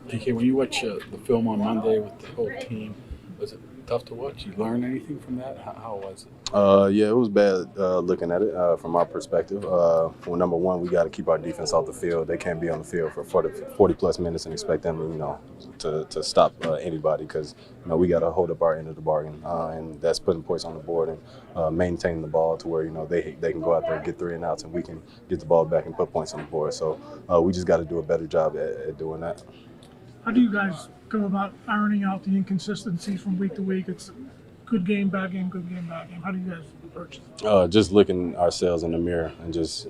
DK, when you watch the film on Monday with the whole team, was it tough to watch? You learn anything from that? How was it? Yeah, it was bad looking at it from our perspective. Well, number one, we got to keep our defense off the field. They can't be on the field for 40 plus minutes and expect them, to stop anybody because, we got to hold up our end of the bargain. And that's putting points on the board and maintaining the ball to where, they can go out there and get 3 and outs and we can get the ball back and put points on the board. So we just got to do a better job at doing that. How do you guys go about ironing out the inconsistencies from week to week? It's good game, bad game, good game, bad game. How do you guys approach it? Just looking ourselves in the mirror and just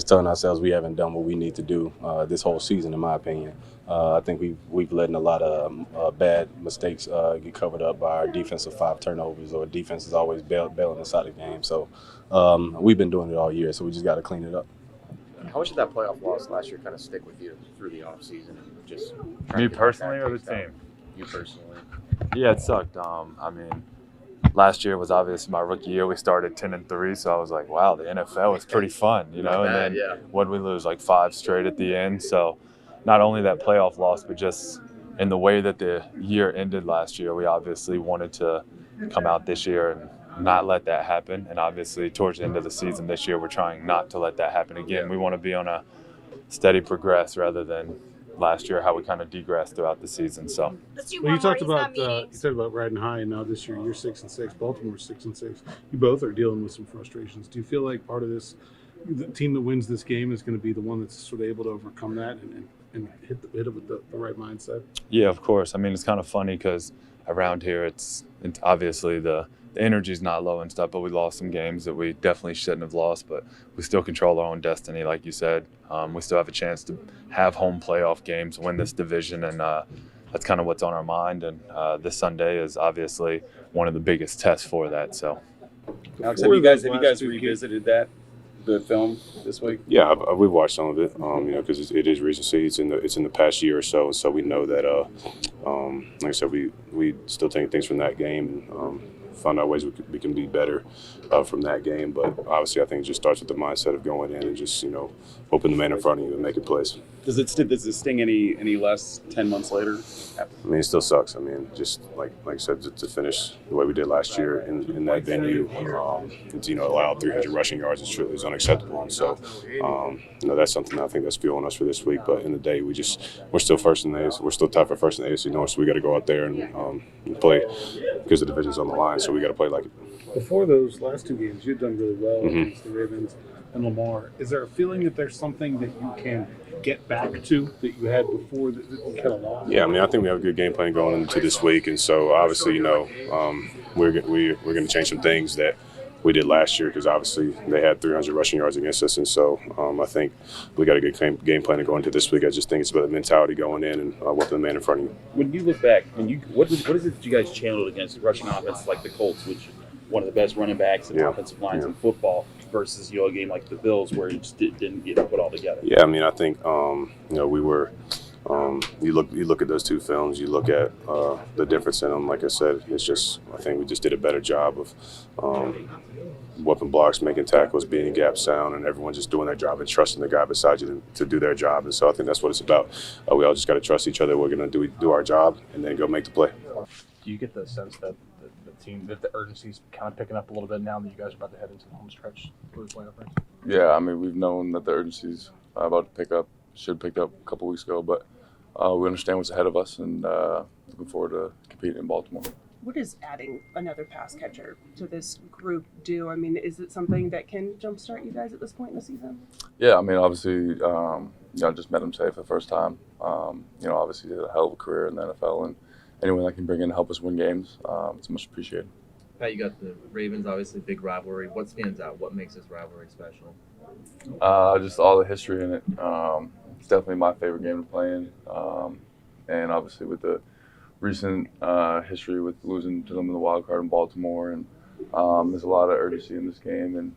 telling ourselves we haven't done what we need to do this whole season, in my opinion. I think we've let a lot of bad mistakes get covered up by our defensive 5 turnovers, or defense is always bailing us out of the game. So we've been doing it all year, so we just got to clean it up. How much did that playoff loss last year kind of stick with you through the offseason? Just me personally or the team? You personally. Yeah, it sucked. I mean, last year was obviously my rookie year. We started 10-3, so I was like, wow, the NFL was pretty fun, And then what we lose, like 5 straight at the end. So not only that playoff loss, but just in the way that the year ended last year, we obviously wanted to come out this year and not let that happen. And obviously towards the end of the season this year, we're trying not to let that happen again. We want to be on a steady progress rather than last year how we kind of degressed throughout the season. So well, you talked about riding high, and now this year you're 6-6. Baltimore's 6-6. You both are dealing with some frustrations. Do you feel like part of this, the team that wins this game is going to be the one that's sort of able to overcome that and hit it with the right mindset? Yeah, of course. I mean, it's kind of funny because around here it's obviously the energy's not low and stuff, but we lost some games that we definitely shouldn't have lost, but we still control our own destiny, like you said. We still have a chance to have home playoff games, win this division, and that's kind of what's on our mind. And this Sunday is obviously one of the biggest tests for that. So, Alex, have you guys revisited the film this week? Yeah, we've watched some of it. Because it is recency. It's in the past year or so, so we know that. Like I said, we still take things from that game and find out ways we can be better from that game. But obviously, I think it just starts with the mindset of going in and just hoping the man in front of you and making plays. Does it sting any less 10 months later? I mean, it still sucks. I mean, just like I said, to finish the way we did last year in that venue, allow 300 rushing yards is unacceptable. And so, that's something I think that's fueling us for this week. But in the day, we're still first in the AFC. We're still tied for first in the AFC North, so we got to go out there and play because the division's on the line. So we got to play like it. Before those last 2 games, you've done really well Mm-hmm. against the Ravens and Lamar. Is there a feeling that there's something that you can get back to that you had before that you kind of lost? Yeah, I mean, I think we have a good game plan going into this week, and so obviously, we're going to change some things that we did last year because obviously they had 300 rushing yards against us, and so I think we got a good game plan to go into this week. I just think it's about the mentality going in and what's the man in front of you. When you look back, what is it that you guys channeled against rushing offense like the Colts, which one of the best running backs and offensive lines in football, versus a game like the Bills where you just didn't get put all together? Yeah, I mean, I think we were. You look at those 2 films. You look at the difference in them. Like I said, it's just I think we just did a better job of weapon blocks, making tackles, being gap sound, and everyone just doing their job and trusting the guy beside you to do their job. And so I think that's what it's about. We all just got to trust each other. We're going to do our job and then go make the play. Do you get the sense that the urgency's kind of picking up a little bit now that you guys are about to head into the home stretch for the playoff race? Yeah, I mean, we've known that the urgency's about to pick up. Should have picked up a couple weeks ago, but we understand what's ahead of us and looking forward to competing in Baltimore. What does adding another pass catcher to this group do? I mean, is it something that can jumpstart you guys at this point in the season? Yeah, I mean, obviously, I just met him today for the first time. Obviously, he had a hell of a career in the NFL, and anyone that can bring in to help us win games, it's much appreciated. Pat, you got the Ravens, obviously big rivalry. What stands out? What makes this rivalry special? Just all the history in it. It's definitely my favorite game to play in, and obviously with the recent history with losing to them in the wild card in Baltimore, and there's a lot of urgency in this game, and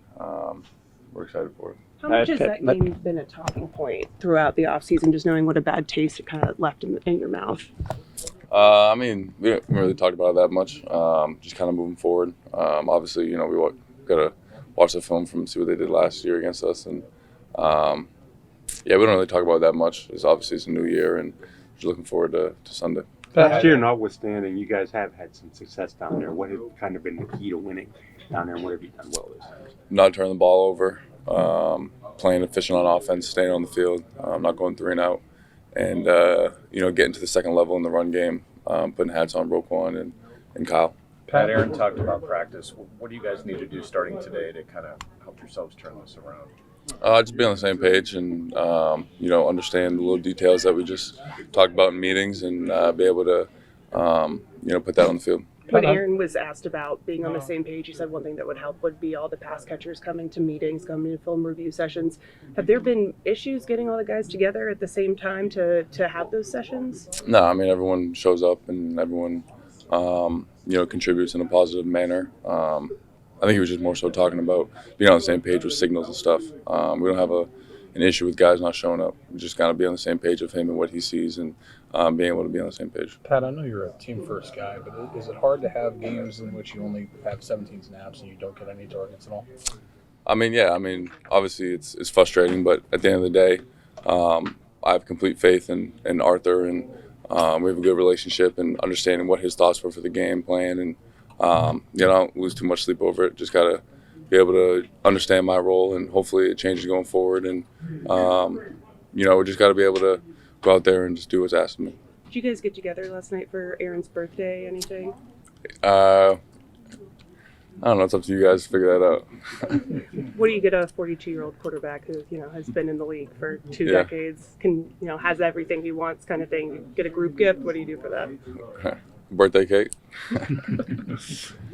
we're excited for it. How much has that game been a talking point throughout the offseason, just knowing what a bad taste it kind of left in your mouth? I mean, we haven't really talked about it that much. Just kind of moving forward. Obviously, we got to watch the film from see what they did last year against us, and Yeah, we don't really talk about it that much. It's obviously it's a new year, and just looking forward to Sunday. Last year notwithstanding, you guys have had some success down there. What has kind of been the key to winning down there, and what have you done well this year? Not turning the ball over, playing efficient on offense, staying on the field, not going 3 and out, and getting to the second level in the run game, putting hats on Roquan and Kyle. Pat, Aaron talked about practice. What do you guys need to do starting today to kind of help yourselves turn this around? Just be on the same page and understand the little details that we just talked about in meetings, and be able to put that on the field. When Aaron was asked about being on the same page, he said one thing that would help would be all the pass catchers coming to meetings, coming to film review sessions. Have there been issues getting all the guys together at the same time to have those sessions? No, I mean everyone shows up and everyone contributes in a positive manner. I think he was just more so talking about being on the same page with signals and stuff. We don't have an issue with guys not showing up. We just gotta be on the same page with him and what he sees, and being able to be on the same page. Pat, I know you're a team-first guy, but is it hard to have games in which you only have 17 snaps and you don't get any targets at all? I mean, obviously it's frustrating, but at the end of the day, I have complete faith in Arthur, and we have a good relationship and understanding what his thoughts were for the game plan, and I don't lose too much sleep over it. Just gotta be able to understand my role, and hopefully it changes going forward. And we just gotta be able to go out there and just do what's asked of me. Did you guys get together last night for Aaron's birthday? Anything? I don't know. It's up to you guys to figure that out. What do you get a 42-year-old quarterback who has been in the league for 2 decades, has everything he wants, kind of thing? You get a group gift. What do you do for that? Birthday cake.